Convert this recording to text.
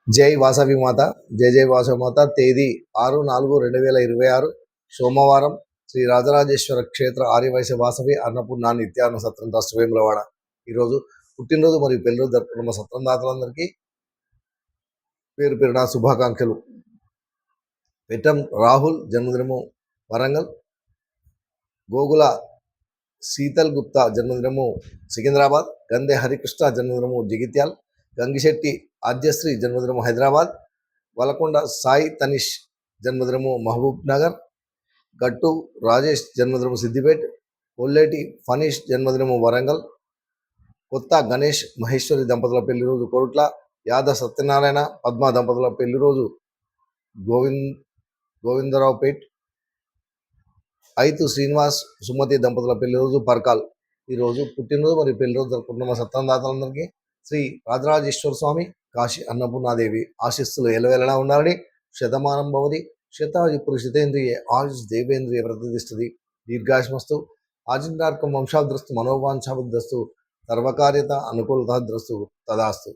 జై వాసవి మాత. జై జై వాసవి మాత. తేదీ 6/4/2026 సోమవారం. శ్రీ రాజరాజేశ్వర క్షేత్ర ఆర్యవైశ్య వాసవి అన్నపూర్ణ నిత్యాన్న సత్రం ట్రస్ట్ వేములవాడ. ఈరోజు పుట్టినరోజు మరియు పెళ్లిరోజు జరుపుకున్న సత్రం దాతలందరికీ పేరు పేరున శుభాకాంక్షలు. పెట్టం రాహుల్ జన్మదినము వరంగల్. గోగుల శీతల్ గుప్తా జన్మదినము సికింద్రాబాద్. గంధే హరికృష్ణ జన్మదినము జగిత్యాల్. గంగిశెట్టి ఆద్యశ్రీ జన్మదినము హైదరాబాద్. వలకొండ సాయి తనిష్ జన్మదినము మహబూబ్ నగర్. గట్టు రాజేష్ జన్మదినము సిద్దిపేట్. కొల్లేటి ఫనీష్ జన్మదినము వరంగల్. కొత్త గణేష్ మహేశ్వరి దంపతుల పెళ్లిరోజు కోరుట్ల. యాద సత్యనారాయణ పద్మ దంపతుల పెళ్లిరోజు గోవిందరావుపేట్. ఐతు శ్రీనివాస్ సుమతి దంపతుల పెళ్లిరోజు పర్కాల్. ఈరోజు పుట్టినరోజు మరియు పెళ్లిరోజు జరుపుకుంటున్న సత్రం దాతలందరికీ శ్రీ రాజరాజేశ్వర స్వామి కాశీ అన్నపూర్ణాదేవి ఆశీస్సులు ఎలవేళలా ఉండాలని. శతమానం భవతి శతాయు పురుషితేంద్రియ ఆయుష్ దేవేంద్రియ ప్రతిష్టది. దీర్ఘాయుష్మస్తు. ఆజిందార్కం వంశాద్రస్తు మనోవాంఛాబుద్ధస్తు. సర్వకార్యత అనుకూలత ద్రస్తు తదాస్తు.